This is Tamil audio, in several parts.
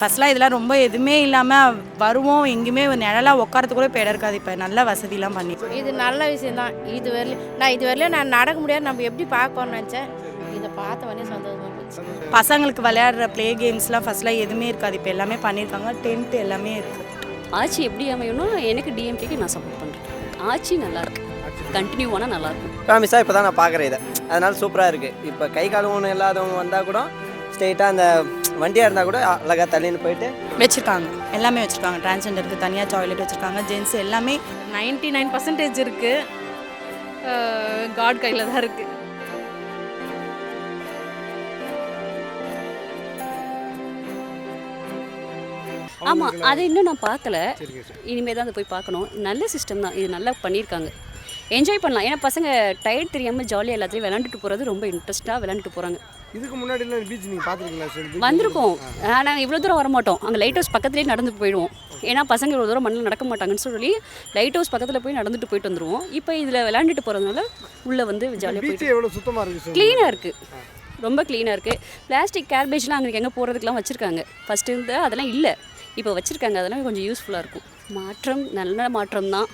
ஃபர்ஸ்ட்லாம் இதெல்லாம் ரொம்ப எதுவுமே இல்லாமல் வருவோம், எங்கேயுமே நிழலாக உட்காரத்துக்கு கூட இப்போ இடம் இருக்காது. இப்போ நல்ல வசதிலாம் பண்ணி இது நல்ல விஷயம் தான். இது வரலையும் நான் நடக்க முடியாது, நம்ம எப்படி பார்க்கணும்னு நினச்சேன். இதை பார்த்த உடனே சந்தோஷமாக போச்சு. பசங்களுக்கு விளையாடுற ப்ளே கேம்ஸ்லாம் ஃபர்ஸ்ட்லாம் எதுவுமே இருக்காது. இப்போ எல்லாமே பண்ணியிருக்காங்க. டென்ட் எல்லாமே இருக்குது. ஆட்சி எப்படி அமையணும், எனக்கு டிஎம்கேக்கு நான் சப்போர்ட் பண்ணுறேன். ஆட்சி நல்லாயிருக்கு, கண்டினியூ ஆனால் நல்லாயிருக்கும். ப்ராமிஸாக இப்போ தான் நான் பார்க்குறேன் இதை, அதனால் சூப்பராக இருக்குது. இப்போ கை கால் ஒன்று இல்லாதவங்க வந்தால் கூட ஸ்ட்ரெயிட்டாக அந்த வண்டியாக இருந்தால் கூட அழகாக தள்ளின்னு போயிட்டு வச்சுருக்காங்க. எல்லாமே வச்சுருக்காங்க. டிரான்ஸ்ஜெண்டருக்கு தனியாக டாய்லெட் வச்சுருக்காங்க. ஜென்ஸ் எல்லாமே 99% இருக்குது. காட் கையில் தான் இருக்குது. ஆமாம், அதை இன்னும் நான் பார்க்கல. இனிமேல் தான் அதை போய் பார்க்கணும். நல்ல சிஸ்டம் தான், இது நல்லா பண்ணியிருக்காங்க. என்ஜாய் பண்ணலாம். ஏன்னா பசங்க டயர்ட் தெரியாமல் ஜாலியாக எல்லாத்தையும் விளாண்டுட்டு போகிறது ரொம்ப இன்ட்ரெஸ்ட்டாக விளாண்டுட்டு போகிறாங்க. இதுக்கு முன்னாடி பீச் நீங்கள் பார்த்துருக்கீங்களா? வந்திருக்கோம். நாங்கள் இவ்வளோ தூரம் வர மாட்டோம். அங்கே லைட் ஹவுஸ் பக்கத்துலேயே நடந்து போயிடுவோம். ஏன்னா பசங்க இவ்வளோ தூரம் மண்ணில் நடக்க மாட்டாங்கன்னு சொல்லி லைட் ஹவுஸ் பக்கத்தில் போய் நடந்துட்டு போயிட்டு வந்துடுவோம். இப்போ இதில் விளாண்டுட்டு போகிறதுனால உள்ளே வந்து ஜாலியாக போயிட்டு எவ்வளோ சுத்தமாக இருக்குது, க்ளீனாக இருக்குது, ரொம்ப க்ளீனாக இருக்குது. பிளாஸ்டிக் கேர்பேஜ்லாம் அங்கே எங்கே போகிறதுக்கெலாம் வச்சுருக்காங்க. ஃபஸ்ட்டு இருந்து அதெல்லாம் இல்லை, இப்போ வச்சுருக்காங்க. அதெல்லாம் கொஞ்சம் யூஸ்ஃபுல்லாக இருக்கும். மாற்றம் நல்ல மாற்றம் தான்,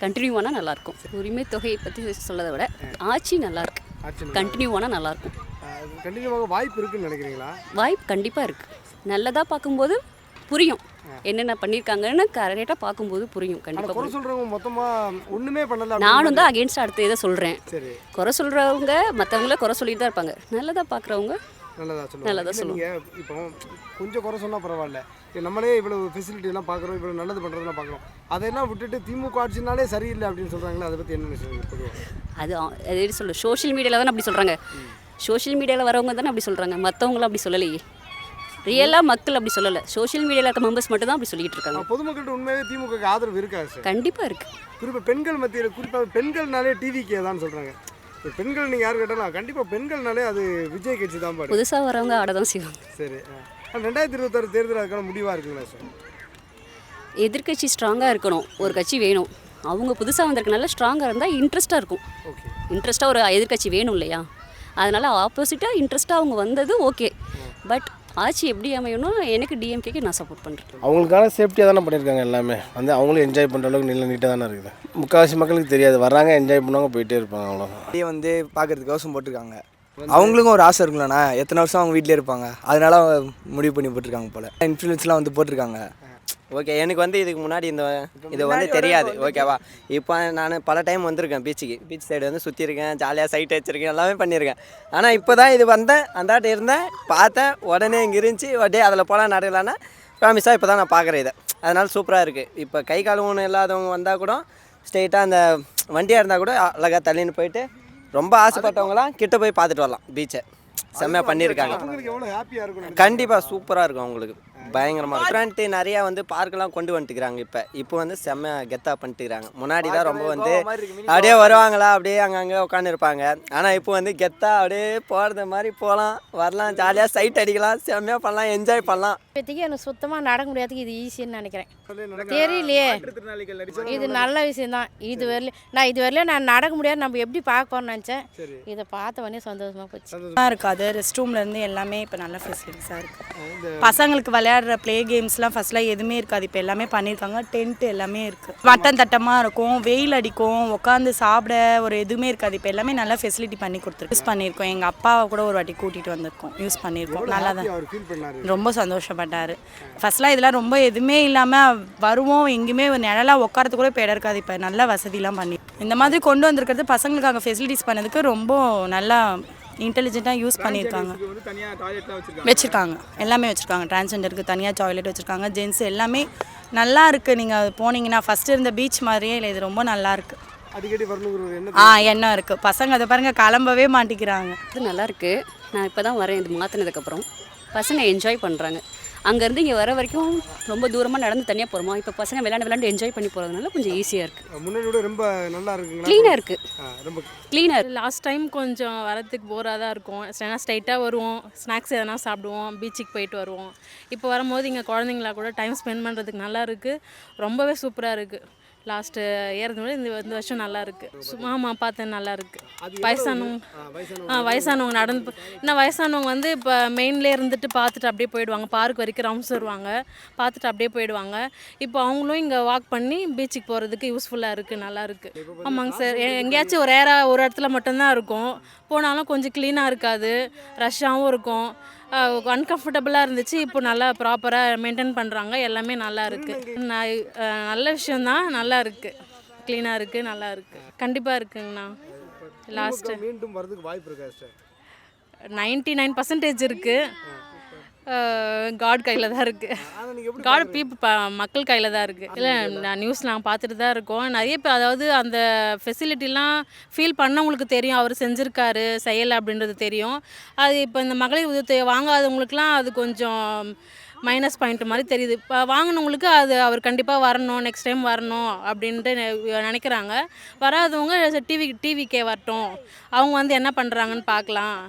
கண்டினியூ ஆனால் நல்லாயிருக்கும். உரிமை தொகையை பற்றி சொல்லதை விட ஆட்சி நல்லாயிருக்கு, கண்டினியூ ஆனால் நல்லாயிருக்கும். கண்டினியூவாக வாய்ப்பு இருக்குன்னு நினைக்கிறீங்களா? வாய்ப்பு கண்டிப்பாக இருக்குது. நல்லதாக பார்க்கும்போது புரியும், என்னென்ன பண்ணியிருக்காங்கன்னு கரெக்டாக பார்க்கும்போது புரியும். கண்டிப்பாக குறை சொல்கிறவங்க மொத்தமாக ஒன்றுமே பண்ணல. நானும் தான் அகேன்ஸ்ட் அடுத்த இதை சொல்கிறேன். சரி, குறை சொல்கிறவங்க மற்றவங்கள குறை சொல்லிட்டு தான் இருப்பாங்க. நல்லதாக பார்க்குறவங்க நல்லதாக சொல்லுவாங்க. இப்போ கொஞ்சம் குறை சொன்னால் பரவாயில்ல, நம்மளே இவ்வளோ ஃபெசிலிட்டிலாம் பார்க்குறோம், இவ்வளோ நல்லது பண்ணுறதுலாம் பார்க்குறோம். அதெல்லாம் விட்டுட்டு திமுக ஆட்சினாலே சரியில்லை அப்படின்னு சொல்கிறாங்களே, அதை பற்றி என்ன நினைக்கிறீங்க? அது சொல்ல சோஷியல் மீடியாவில் தானே அப்படி சொல்கிறாங்க. சோஷியல் மீடியாவில் வரவங்க தானே அப்படி சொல்கிறாங்க, மற்றவங்களும் அப்படி சொல்லலையே. ரியலாக மக்கள் அப்படி சொல்லலை, சோஷியல் மீடியாவில் இருக்க மெம்பர்ஸ் மட்டும் தான் அப்படி சொல்லிட்டு இருக்காங்க. பொதுமக்கள்கிட்ட உண்மையாகவே திமுக ஆதரவு இருக்காது சார்? கண்டிப்பாக இருக்குது. குறிப்பாக பெண்கள் மத்தியில், குறிப்பாக பெண்கள்னாலே டிவிக்கே தான் சொல்கிறாங்க. பெண்கள் நீங்கள் யார் கேட்டாலும் கண்டிப்பாக பெண்கள்னாலே அது விஜய் கட்சி தான் பாரு. புதுசாக வரவங்க ஆட தான் செய்வாங்க. சரி, 2026 தேர்தல் அதுக்கான முடிவாக இருக்குங்களா சார்? எதிர்கட்சி ஸ்ட்ராங்காக இருக்கணும், ஒரு கட்சி வேணும். அவங்க புதுசாக வந்திருக்கனால ஸ்ட்ராங்காக இருந்தால் இன்ட்ரெஸ்ட்டாக இருக்கும். ஓகே, இன்ட்ரெஸ்ட்டாக ஒரு எதிர்கட்சி வேணும் இல்லையா? அதனால் ஆப்போசிட்டாக இன்ட்ரெஸ்ட்டாக அவங்க வந்தது ஓகே. பட் ஆட்சி எப்படி அமையணும், எனக்கு டிஎம்கேக்கு நான் சப்போர்ட் பண்ணுறேன். அவங்களுக்கான சேஃப்டியாக தானே பண்ணியிருக்காங்க. எல்லாமே வந்து அவங்களும் என்ஜாய் பண்ணுற அளவுக்கு நல்ல நீட்டாக தானே இருக்குது. முக்கால்வாசி மக்களுக்கு தெரியாது, வர்றாங்க என்ஜாய் பண்ணுவாங்க போயிட்டே இருப்பாங்க, அவ்வளோதான். அப்படியே வந்து பார்க்குறதுக்கு அவசரம் போட்டிருக்காங்க. அவங்களுக்கும் ஒரு ஆசை இருக்குல்லண்ணா, எத்தனை வருஷம் அவங்க வீட்டிலே இருப்பாங்க, அதனால முடிவு பண்ணி போட்டிருக்காங்க போல். இன்ஃப்ளூயன்ஸ்லாம் வந்து போட்டிருக்காங்க. ஓகே, எனக்கு வந்து இதுக்கு முன்னாடி இது வந்து தெரியாது. ஓகேவா, இப்போ நான் பல டைம் வந்திருக்கேன் பீச் சைடு வந்து சுற்றிருக்கேன், ஜாலியாக சைட் வச்சுருக்கேன், எல்லாமே பண்ணியிருக்கேன். ஆனால் இப்போ தான் இது வந்தேன், அந்தாட்ட இருந்தேன், பார்த்தேன், உடனே இங்கே இருந்துச்சு, அப்படியே அதில் போகலாம் நடக்கலான்னா ப்ராமிஸாக இப்போ தான் நான் பார்க்குறேன் இதை, அதனால் சூப்பராக இருக்குது. இப்போ கை கால் ஒன்று இல்லாதவங்க வந்தால் கூட ஸ்ட்ரெயிட்டாக அந்த வண்டியாக இருந்தால் கூட அழகாக தள்ளின்னு போயிட்டு ரொம்ப ஆசைப்பட்டவங்களாம் கிட்ட போய் பார்த்துட்டு வரலாம். பீச்சை செம்மையாக பண்ணியிருக்காங்க. கண்டிப்பாக சூப்பராக இருக்கும், அவங்களுக்கு பயங்கரமாக டிஃப்ரெண்ட்டு. நிறையா வந்து பார்க்கெலாம் கொண்டு வந்துட்டுக்கிறாங்க. இப்போ வந்து செம்ம கெத்தாக பண்ணிட்டுக்கிறாங்க. முன்னாடி தான் ரொம்ப வந்து அப்படியே வருவாங்களா, அப்படியே அங்கங்கே உட்காந்துருப்பாங்க. ஆனால் இப்போ வந்து கெத்தாக அப்படியே போகிறது மாதிரி போகலாம், வரலாம், ஜாலியாக சைட் அடிக்கலாம், செம்மையாக பண்ணலாம், என்ஜாய் பண்ணலாம். இப்போதைக்கு எனக்கு சுத்தமாக நடக்க முடியாதுக்கு இது ஈஸின்னு நினைக்கிறேன். தெரியலையே, இது நல்ல விஷயம் தான். இது வரலையும் நான் நடக்க முடியாது, நம்ம எப்படி பார்க்கணும்னு நினச்சேன். இதை பார்த்த உடனே சந்தோஷமாக போச்சு. இருக்காது. ரெஸ்ட் ரூம்லேருந்து எல்லாமே இப்போ நல்ல ஃபெசிலிட்டிஸாக இருக்குது. பசங்களுக்கு விளையாடுற ப்ளே கேம்ஸ்லாம் ஃபர்ஸ்ட்லாம் எதுவுமே இருக்காது. இப்போ எல்லாமே பண்ணியிருக்காங்க. டென்ட் எல்லாமே இருக்குது. வட்டம் தட்டமாக இருக்கும், வெயில் அடிக்கும், உட்காந்து சாப்பிட ஒரு எதுவுமே இருக்காது. இப்போ எல்லாமே நல்லா ஃபெசிலிட்டி பண்ணி கொடுத்துருக்கு. யூஸ் பண்ணியிருக்கோம். எங்கள் அப்பாவை கூட ஒரு வாட்டி கூட்டிகிட்டு வந்திருக்கோம், யூஸ் பண்ணியிருக்கோம். நல்லா தான், ரொம்ப சந்தோஷப்பட்டார். ஃபர்ஸ்ட்லாம் இதெல்லாம் ரொம்ப எதுவுமே இல்லாமல் வருவோம், எங்கேயுமே நிழலாக உட்காரத்துக்கு கூட இப்போ இடம் இருக்காது. இப்போ நல்ல வசதிலாம் பண்ணி இந்த மாதிரி கொண்டு வந்திருக்கிறது பசங்களுக்கு அங்கே ஃபெசிலிட்டிஸ் பண்ணதுக்கு ரொம்ப நல்லா இன்டெலிஜென்ட்டாக யூஸ் பண்ணியிருக்காங்க. வச்சுருக்காங்க, எல்லாமே வச்சுருக்காங்க. டிரான்ஸ்ஜெண்டருக்கு தனியாக டாய்லெட் வச்சுருக்காங்க. ஜென்ஸ் எல்லாமே நல்லா இருக்குது. நீங்கள் போனீங்கன்னா ஃபஸ்ட்டு இருந்த பீச் மாதிரியே இல்லை, இது ரொம்ப நல்லா இருக்குது. எண்ணம் இருக்குது. பசங்க அதை பாருங்கள், கிளம்பவே மாட்டேங்கிறாங்க. இது நல்லாயிருக்கு. நான் இப்போ தான் வரேன், இது மாற்றினதுக்கப்புறம் பசங்க என்ஜாய் பண்ணுறாங்க. அங்கேருந்து இங்கே வர வரைக்கும் ரொம்ப தூரமாக நடந்து தனியாக போகிறோமா, இப்போ பசங்க விளையாண்டு என்ஜாய் பண்ணி போகிறதுனால கொஞ்சம் ஈஸியாக இருக்குது. முன்னாடி விட ரொம்ப நல்லா இருக்குங்களா? க்ளீனாக இருக்குது, ரொம்ப க்ளீனாக இருக்குது. லாஸ்ட் டைம் கொஞ்சம் வரத்துக்கு போராக தான் இருக்கும். ஏன்னா ஸ்ட்ரைட்டாக வருவோம், ஸ்நாக்ஸ் எதனா சாப்பிடுவோம், பீச்சுக்கு போயிட்டு வருவோம். இப்போ வரும்போது இங்கே குழந்தைங்களா கூட டைம் ஸ்பெண்ட் பண்ணுறதுக்கு நல்லா இருக்குது. ரொம்பவே சூப்பராக இருக்குது. லாஸ்ட்டு ஏறது விட இந்த வருஷம் நல்லா இருக்குது சும்மா பார்த்தேன் நல்லா இருக்குது அது வயசானவங்க நடந்து இன்னும் வயசானவங்க வந்து இப்போ மெயின்லேயே இருந்துட்டு பார்த்துட்டு அப்படியே போயிடுவாங்க, பார்க் வரைக்கும் ரவுண்ட்ஸ் வருவாங்க, பார்த்துட்டு அப்படியே போயிடுவாங்க. இப்போ அவங்களும் இங்கே வாக் பண்ணி பீச்சுக்கு போகிறதுக்கு யூஸ்ஃபுல்லாக இருக்குது, நல்லா இருக்குது. ஆமாங்க சார், எங்கேயாச்சும் ஒரு இடத்துல மட்டும்தான் இருக்கும், போனாலும் கொஞ்சம் க்ளீனாக இருக்காது, ரஷ்ஷாகவும் இருக்கும், அன்கம்ஃபர்டபுளாக இருந்துச்சு. இப்போ நல்லா ப்ராப்பராக மெயின்டைன் பண்ணுறாங்க, எல்லாமே நல்லா இருக்குது. நல்ல விஷயந்தான், நல்லா இருக்குது, க்ளீனாக இருக்குது, நல்லா இருக்குது, கண்டிப்பாக இருக்குங்கண்ணா. லாஸ்ட்டு மீண்டும் வரதுக்கு வாய்ப்பு இருக்கா சார்? 99% இருக்குது. காட் கையில் தான் இருக்குது, காட் மக்கள் கையில் தான் இருக்குது. இல்லை, நான் நியூஸ் நாங்கள் பார்த்துட்டு தான் இருக்கோம். நிறைய பேர் அதாவது அந்த ஃபெசிலிட்டிலாம் ஃபீல் பண்ணவங்களுக்கு தெரியும், அவர் செஞ்சுருக்காரு செய்யலை அப்படின்றது தெரியும். அது இப்போ இந்த மகளிர் உதவி வாங்காதவங்களுக்குலாம் அது கொஞ்சம் மைனஸ் பாயிண்ட் மாதிரி தெரியுது. இப்போ வாங்கினவங்களுக்கு அது அவர் கண்டிப்பாக வரணும், நெக்ஸ்ட் டைம் வரணும் அப்படின்ட்டு நினைக்கிறாங்க. வராதவங்க டிவிக்கே வரட்டும், அவங்க வந்து என்ன பண்ணுறாங்கன்னு பார்க்கலாம்,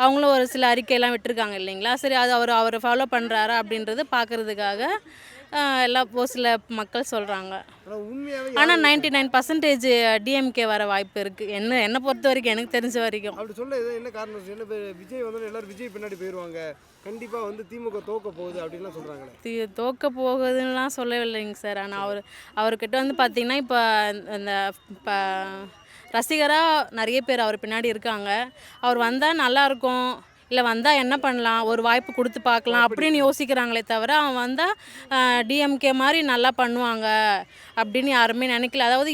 அவங்களும் ஒரு சில அறிக்கையெல்லாம் விட்டுருக்காங்க இல்லைங்களா, சரி அது அவர் ஃபாலோ பண்ணுறாரா அப்படின்றது பார்க்குறதுக்காக ஒரு சில மக்கள் சொல்கிறாங்க. ஆனால் 99% டிஎம்கே வர வாய்ப்பு இருக்குது, என்னை பொறுத்த வரைக்கும், எனக்கு தெரிஞ்ச வரைக்கும். அப்படி சொல்ல என்ன காரணம்? என்ன விஜய் வந்து எல்லாரும் விஜய் பின்னாடி போயிடுவாங்க, கண்டிப்பாக வந்து திமுக தோக்க போகுது அப்படின்லாம் சொல்கிறாங்களே. தோக்க போகுதுன்னெலாம் சொல்லவில்லைங்க சார். ஆனால் அவர்கிட்ட வந்து பார்த்திங்கன்னா இப்போ இந்த ரசிகராக நிறைய பேர் அவர் பின்னாடி இருக்காங்க. அவர் வந்தால் நல்லாயிருக்கும், இல்லை வந்தால் என்ன பண்ணலாம், ஒரு வாய்ப்பு கொடுத்து பார்க்கலாம் அப்படின்னு யோசிக்கிறாங்களே தவிர, அவன் வந்தால் டிஎம்கே மாதிரி நல்லா பண்ணுவாங்க அப்படின்னு யாருமே நினைக்கல. அதாவது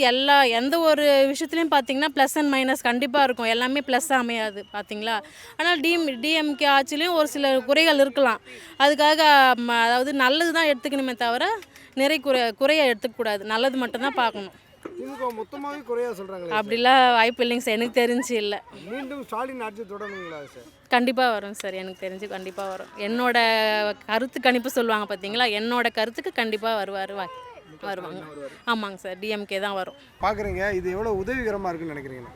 எந்த ஒரு விஷயத்துலையும் பார்த்திங்கன்னா ப்ளஸ் அண்ட் மைனஸ் கண்டிப்பாக இருக்கும், எல்லாமே ப்ளஸ்ஸாக அமையாது பார்த்திங்களா. ஆனால் டிஎம்கே ஆட்சிலையும் ஒரு சில குறைகள் இருக்கலாம், அதுக்காக அதாவது நல்லது தான் எடுத்துக்கணுமே தவிர குறையை எடுத்துக்கக்கூடாது, நல்லது மட்டும்தான் பார்க்கணும். திமுக மொத்தமாகவே குறையா சொல்கிறாங்க. அப்படிலாம் வாய்ப்பு இல்லைங்க சார், எனக்கு தெரிஞ்சு இல்லை. மீண்டும் ஸ்டாலின் ஆட்சி தொடரணுங்களா சார்? கண்டிப்பாக வரும் சார், எனக்கு தெரிஞ்சு கண்டிப்பாக வரும். என்னோட கருத்து கணிப்பு சொல்லுவாங்க பார்த்தீங்களா, என்னோட கருத்துக்கு கண்டிப்பாக வருவாங்க. ஆமாங்க சார், டிஎம்கே தான் வரும். பார்க்குறீங்க, இது எவ்வளோ உதவிகரமாக இருக்குன்னு நினைக்கிறீங்க?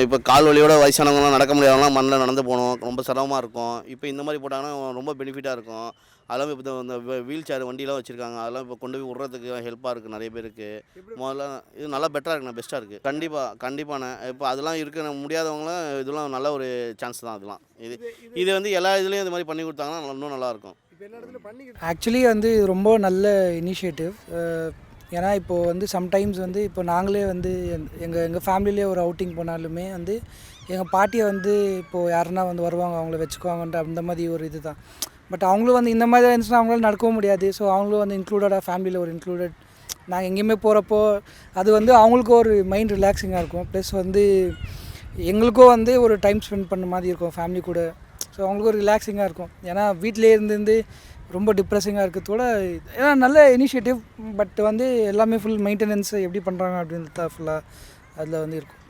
இப்போ கால் வலியோட வயசானவங்களாம் நடக்க முடியாதவங்களாம் மண்ணில் நடந்து போகணும், ரொம்ப சிரமமாக இருக்கும். இப்போ இந்த மாதிரி போட்டாங்கன்னா ரொம்ப பெனிஃபிட்டாக இருக்கும். அதெல்லாம் இப்போ இந்த வீல் சேர் வண்டியெலாம் வச்சுருக்காங்க, அதெல்லாம் இப்போ கொண்டு போய் விட்றதுக்கு ஹெல்ப்பாக இருக்குது நிறைய பேருக்கு. முதல்ல இது நல்லா பெட்டராக இருக்குண்ணா, பெஸ்ட்டாக இருக்குது. கண்டிப்பாக இப்போ அதெல்லாம் இருக்க முடியாதவங்களாம் இதெல்லாம் நல்ல ஒரு சான்ஸ் தான். அதெல்லாம் இது வந்து எல்லா இதுலேயும் இது மாதிரி பண்ணி கொடுத்தாங்கன்னா இன்னும் நல்லாயிருக்கும். ஆக்சுவலி வந்து ரொம்ப நல்ல இனிஷியேட்டிவ். ஏன்னா இப்போது வந்து சம்டைம்ஸ் வந்து இப்போ நாங்களே வந்து எங்கள் ஃபேமிலியிலே ஒரு அவுட்டிங் போனாலுமே வந்து எங்கள் பாட்டியை வந்து இப்போது யாருன்னா வந்து வருவாங்க, அவங்கள வச்சுக்குவாங்கன்ற அந்த மாதிரி ஒரு இது தான். பட் அவங்களும் வந்து இந்த மாதிரி இருந்துச்சுன்னா அவங்களால நடக்கவும் முடியாது. ஸோ அவங்களும் வந்து இன்க்ளூடடாக ஃபேமிலியில் ஒரு இன்க்ளூடட் நாங்கள் எங்கேயுமே போகிறப்போ அது வந்து அவங்களுக்கும் ஒரு மைண்ட் ரிலாக்ஸிங்காக இருக்கும். ப்ளஸ் வந்து எங்களுக்கும் வந்து ஒரு டைம் ஸ்பெண்ட் பண்ண மாதிரி இருக்கும் ஃபேமிலி கூட. ஸோ அவங்களுக்கு ஒரு ரிலாக்ஸிங்காக இருக்கும். ஏன்னா வீட்டிலே இருந்து ரொம்ப டிப்ரெஸிங்காக இருக்கிறதோட ஏன்னா நல்ல இனிஷியேட்டிவ். பட் வந்து எல்லாமே ஃபுல் மெயின்டெனன்ஸ் எப்படி பண்ணுறாங்க அப்படின்றது தான் ஃபுல்லாக அதில் வந்து இருக்கும்.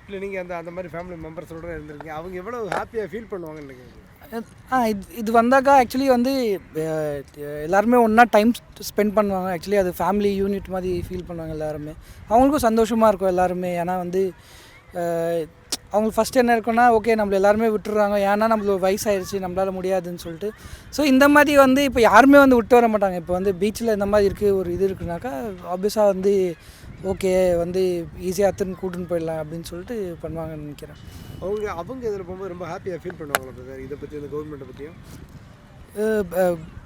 இல்லை, நீங்கள் அந்த மாதிரி ஃபேமிலி மெம்பர்ஸோட இருந்திருக்கீங்க, அவங்க எவ்வளோ ஹாப்பியாக ஃபீல் பண்ணுவாங்கன்னு நினைக்கிறீங்க? இது வந்தாக்கா ஆக்சுவலி வந்து எல்லாருமே ஒன்றா டைம் ஸ்பெண்ட் பண்ணுவாங்க. ஆக்சுவலி அது ஃபேமிலி யூனிட் மாதிரி ஃபீல் பண்ணுவாங்க எல்லாருமே. அவங்களுக்கும் சந்தோஷமாக இருக்கும் எல்லாருமே. ஏன்னா வந்து அவங்களுக்கு ஃபஸ்ட்டு என்ன இருக்குன்னா, ஓகே நம்மள எல்லாருமே விட்டுறாங்க, ஏன்னா நம்மளுக்கு வயசாகிடுச்சு, நம்மளால் முடியாதுன்னு சொல்லிட்டு. ஸோ இந்த மாதிரி வந்து இப்போ யாருமே வந்து விட்டு வர மாட்டாங்க. இப்போ வந்து பீச்சில் இந்த மாதிரி இருக்குது, ஒரு இது இருக்குனாக்கா ஆப்வியஸாக வந்து ஓகே வந்து ஈஸியாக அத்துன்னு கூட்டுன்னு போயிடலாம் அப்படின்னு சொல்லிட்டு பண்ணுவாங்கன்னு நினைக்கிறேன். அவங்க இதில் போகும்போது ரொம்ப ஹாப்பியாக ஃபீல் பண்ணுவாங்களா சார் இதை பற்றி, இந்த கவர்மெண்ட்டை பற்றியும்?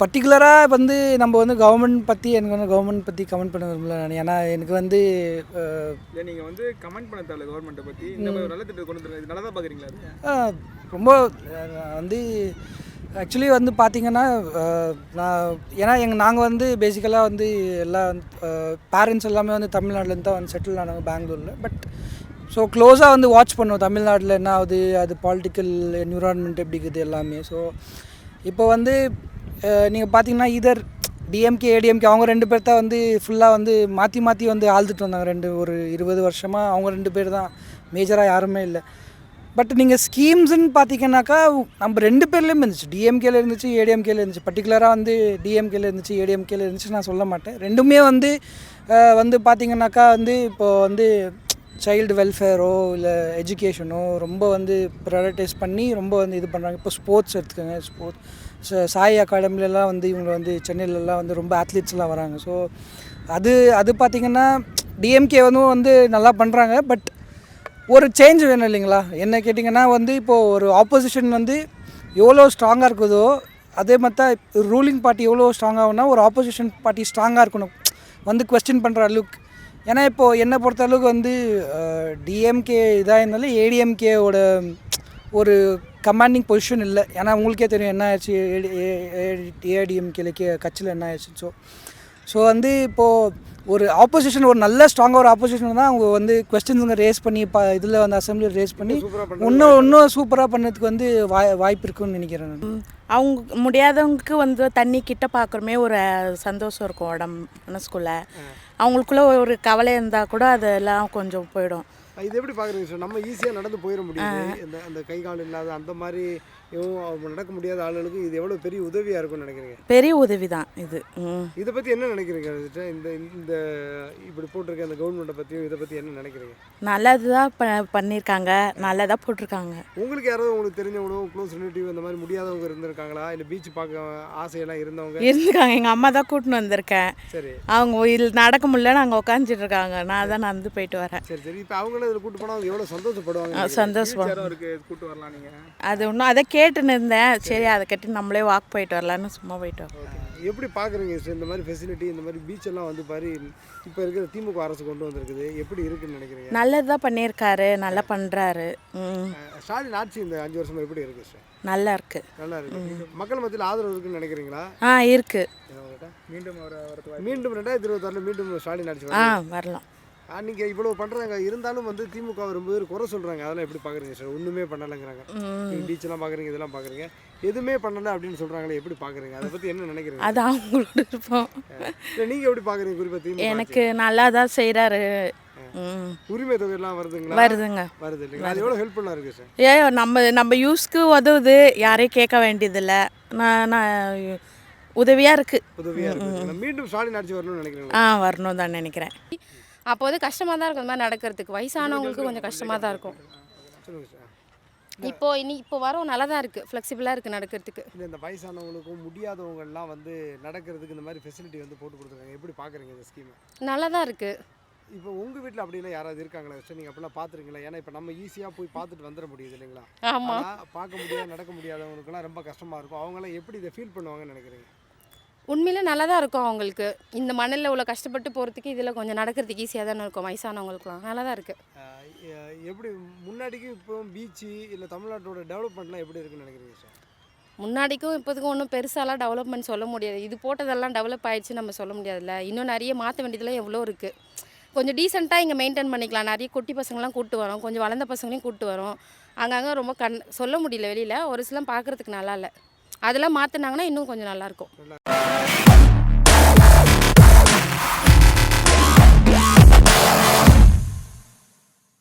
பர்டிகுலராக வந்து நம்ம வந்து கவர்மெண்ட் பற்றி எனக்கு வந்து கவர்மெண்ட் பற்றி கமெண்ட் பண்ண விரும்பல நான். ஏன்னா எனக்கு வந்து நீங்கள் வந்து கமெண்ட் பண்ண தேவையில்ல கவர்மெண்ட்டை பற்றி, இந்த மாதிரி நல்ல திட்டம் கொண்டு வந்து நல்லா தான் பார்க்குறீங்களா? ரொம்ப வந்து ஆக்சுவலி வந்து பார்த்திங்கன்னா ஏன்னா நாங்கள் வந்து பேசிக்கலாக வந்து எல்லா பேரண்ட்ஸ் எல்லாமே வந்து தமிழ்நாட்டிலேருந்து தான் வந்து செட்டில் ஆனாங்க பெங்களூரில். பட் ஸோ க்ளோஸாக வந்து வாட்ச் பண்ணுவோம் தமிழ்நாட்டில் என்ன ஆகுது, அது பாலிட்டிக்கல் என்விரான்மெண்ட் எப்படி இருக்குது எல்லாமே. ஸோ இப்போ வந்து நீங்கள் பார்த்தீங்கன்னா இதர் டிஎம்கே ஏடிஎம்கே அவங்க 2 பேர் தான் வந்து ஃபுல்லாக வந்து மாற்றி வந்து ஆழ்ந்துட்டு வந்தாங்க. ஒரு 20 வருஷமாக அவங்க 2 பேர் தான், மேஜராக யாருமே இல்லை. பட் நீங்கள் ஸ்கீம்ஸுன்னு பார்த்தீங்கன்னாக்கா நம்ம 2 பேர்லேயும் இருந்துச்சு, டிஎம்கேல இருந்துச்சு, ஏடிஎம்கேல இருந்துச்சு. பர்டிகுலராக வந்து டிஎம்கேல இருந்துச்சு, ஏடிஎம்கேல இருந்துச்சு நான் சொல்ல மாட்டேன். ரெண்டுமே வந்து பார்த்திங்கனாக்கா வந்து இப்போது வந்து சைல்டு வெல்ஃபேரோ இல்லை எஜுகேஷனோ ரொம்ப வந்து ப்ரையாரிட்டைஸ் பண்ணி ரொம்ப வந்து இது பண்ணுறாங்க. இப்போ ஸ்போர்ட்ஸ் எடுத்துக்கோங்க, சாய் அகாடமிலலாம் வந்து இவங்க வந்து சென்னையிலலாம் வந்து ரொம்ப அத்லீட்ஸ்லாம் வராங்க. ஸோ அது பார்த்திங்கன்னா டிஎம்கே வந்து நல்லா பண்ணுறாங்க. பட் ஒரு சேஞ்ச் வேணும் இல்லைங்களா? என்ன கேட்டிங்கன்னா வந்து இப்போது ஒரு ஆப்போசிஷன் வந்து எவ்வளோ ஸ்ட்ராங்காக இருக்குதோ அதே மாதிரி தான் ரூலிங் பார்ட்டி எவ்வளோ ஸ்ட்ராங்காகும்னா ஒரு ஆப்போசிஷன் பார்ட்டி ஸ்ட்ராங்காக இருக்கணும் வந்து கொஸ்டின் பண்ணுற அளவுக்கு. ஏன்னா இப்போது என்னை பொறுத்த அளவுக்கு வந்து டிஎம்கே இதாக இருந்தாலும் ஏடிஎம்கேவோட ஒரு கமாண்டிங் பொசிஷன் இல்லை. ஏன்னா உங்களுக்கே தெரியும் என்ன ஆயிடுச்சு ஏடிஎம்கேல கட்சியில் என்ன ஆயிடுச்சு. ஸோ வந்து இப்போது ஒரு ஆப்போசிஷன் ஒரு நல்ல ஸ்ட்ராங்காக ஒரு ஆப்போசிஷன் தான் அவங்க வந்து கொஸ்டின்ஸுங்க ரேஸ் பண்ணி இதில் வந்து அசம்பிளியில் ரேஸ் பண்ணி இன்னும் சூப்பராக பண்ணதுக்கு வந்து வாய்ப்பு இருக்குன்னு நினைக்கிறேன் நான். அவங்க முடியாதவங்களுக்கு வந்து தண்ணி கிட்ட பார்க்குறமே ஒரு சந்தோஷம் இருக்கும் மனசுக்குள்ளே. அவங்களுக்குள்ள ஒரு கவலை இருந்தால் கூட அதெல்லாம் கொஞ்சம் போயிடும். இது எப்படி பார்க்குறீங்க சார்? நம்ம ஈஸியாக நடந்து போயிட முடியுது. அந்த கை கால் இல்லாத அந்த மாதிரி நடக்க முடியாத ஆளுகளுக்கு இது எவ்வளோ பெரிய உதவியாக இருக்கும்னு நினைக்கிறீங்க? பெரிய உதவி தான் இது. இதை பற்றி என்ன நினைக்கிறீங்க? இந்த இந்த இப்படி போட்டிருக்க அந்த கவர்மெண்ட்டை பற்றியும் இதை பற்றி என்ன நினைக்கிறீங்க? நல்லது தான் பண்ணியிருக்காங்க, நல்லதாக போட்டிருக்காங்க. உங்களுக்கு யாராவது உங்களுக்கு தெரிஞ்சவங்களோ க்ளோஸ் ரிலேட்டிவ் இந்த மாதிரி முடியாதவங்க இருந்திருக்காங்களா? இல்லை பீச் பார்க்க ஆசையெல்லாம் இருந்தவங்க இருந்துருக்காங்க. எங்கள் அம்மா தான் கூட்டின்னு வந்திருக்கேன். சரி. அவங்க இதில் நடக்க முடியல, நாங்கள் உட்காந்துட்டு இருக்காங்க. நான் தான் நடந்து போயிட்டு வரேன். சரி சரி. இப்போ அவங்களும் இதில் கூட்டு போனால் அவங்க எவ்வளோ சந்தோஷப்படுவாங்க? சந்தோஷப்படுவாங்க. கூட்டு வரலாம் நீங்கள். அது ஒன்றும் அதை கேட்டுன்னு இருந்தேன். சரி, அதை கட்டி நம்மளே வாக் போயிட்டு வரலான்னு சும்மா போயிட்டு வரோம். எப்படி பார்க்குறீங்க சார் இந்த மாதிரி ஃபெசிலிட்டி, இந்த மாதிரி பீச்செல்லாம் வந்து பாரு இப்போ இருக்கிற திமுக அரசு கொண்டு வந்திருக்குது, எப்படி இருக்குன்னு நினைக்கிறீங்க? நல்லது தான் பண்ணியிருக்காரு, நல்லா பண்ணுறாரு. ஸ்டாலின் ஆட்சி இந்த 5 வருஷமா எப்படி இருக்குது சார்? நல்லா இருக்கு. நல்லா இருக்கு. மக்கள் மத்தியில் ஆதரவு இருக்குன்னு நினைக்கிறீங்களா? இருக்கு. மீண்டும் 2026 மீண்டும் ஸ்டாலின் ஆட்சி வரலாம். நீங்கள் இவ்வளோ பண்ணுறாங்க, இருந்தாலும் வந்து திமுக ரொம்ப பேர் குறை சொல்கிறாங்க. அதெல்லாம் எப்படி பார்க்குறீங்க சார்? ஒன்றுமே பண்ணலைங்கிறாங்க. நீங்கள் பீச்செல்லாம் பார்க்குறீங்க, இதெல்லாம் பார்க்குறீங்க, எதுவுமே பண்ணலை அப்படின்னு சொல்கிறாங்களே, எப்படி பார்க்குறீங்க? அதை பற்றி என்ன நினைக்கிறீங்க? அது அவங்களோட இருப்போம். இல்லை நீங்கள் எப்படி பார்க்குறீங்க? குறிப்பாக திமுக எனக்கு நல்லா தான் செய்கிறாரு. உரிமை தொகையெல்லாம் வருதுங்களா? வருதுங்க. வருது இல்லைங்களா? அது எவ்வளோ ஹெல்ப்ஃபுல்லாக இருக்குது சார்? நம்ம யூஸ்க்கு உதவுது, யாரையும் கேட்க வேண்டியதில்லை. நான் உதவியாக இருக்குது. உதவியாக இருக்குது. மீண்டும் ஸ்டாலின் ஆட்சி வரணும்னு நினைக்கிறீங்களா? வரணும் தான் நினைக்கிறேன். அப்போ வந்து கஷ்டமாக தான் இருக்கும் இந்த மாதிரி நடக்கிறதுக்கு. வயசானவங்களுக்கு கொஞ்சம் கஷ்டமாக தான் இருக்கும். இப்போ வரோம் நல்லா தான் இருக்குது, ஃப்ளெக்சிபிளாக இருக்குது நடக்கிறதுக்கு. இந்த வயசானவங்களுக்கும் முடியாதவங்கெல்லாம் வந்து நடக்கிறதுக்கு இந்த மாதிரி ஃபெசிலிட்டி வந்து போட்டு கொடுத்துருக்காங்க. எப்படி பார்க்குறீங்க இந்த ஸ்கீமை? நல்லா தான் இருக்குது. இப்போ உங்கள் வீட்டில் அப்படிலாம் யாராவது இருக்காங்களா சார்? நீங்கள் அப்படிலாம் பார்த்துருக்கீங்களா? ஏன்னா இப்போ நம்ம ஈஸியாக போய் பார்த்துட்டு வந்துட முடியுது இல்லைங்களா? ஆமாம். பார்க்க முடியாது, நடக்க முடியாதவங்களுக்குலாம் ரொம்ப கஷ்டமாக இருக்கும். அவங்களாம் எப்படி இதை ஃபீல் பண்ணுவாங்கன்னு நினைக்கிறீங்க? உண்மையிலே நல்லா தான் இருக்கும் அவங்களுக்கு. இந்த மண்ணில் உள்ள கஷ்டப்பட்டு போகிறதுக்கு இதில் கொஞ்சம் நடக்கிறதுக்கு ஈஸியாக தானே இருக்கும். வயசானவங்களுக்குலாம் நல்லா தான் இருக்குது. எப்படி முன்னாடிக்கு இப்போ பீச்சு இல்லை தமிழ்நாட்டோட டெவலப்மெண்ட்லாம் எப்படி இருக்குன்னு நினைக்கிறீங்க சார்? முன்னாடிக்கும் இப்போதுக்கும் ஒன்றும் பெருசாலாம் டெவலப்மெண்ட் சொல்ல முடியாது. இது போட்டதெல்லாம் டெவலப் ஆகிடுச்சு நம்ம சொல்ல முடியாதுல்ல. இன்னும் நிறைய மாற்ற வேண்டியதெல்லாம் எவ்வளோ இருக்குது. கொஞ்சம் டீசெண்டாக இங்கே மெயின்டைன் பண்ணிக்கலாம். நிறைய குட்டி பசங்களாம் கூப்பிட்டு வரோம், கொஞ்சம் வளர்ந்த பசங்களையும் கூப்பிட்டு வரோம். அங்கங்கே ரொம்ப சொல்ல முடியல வெளியில். ஒரு சிலம் பார்க்குறதுக்கு நல்லா இல்லை. அதெல்லாம் மாற்றினாங்கன்னா இன்னும் கொஞ்சம் நல்லாயிருக்கும்.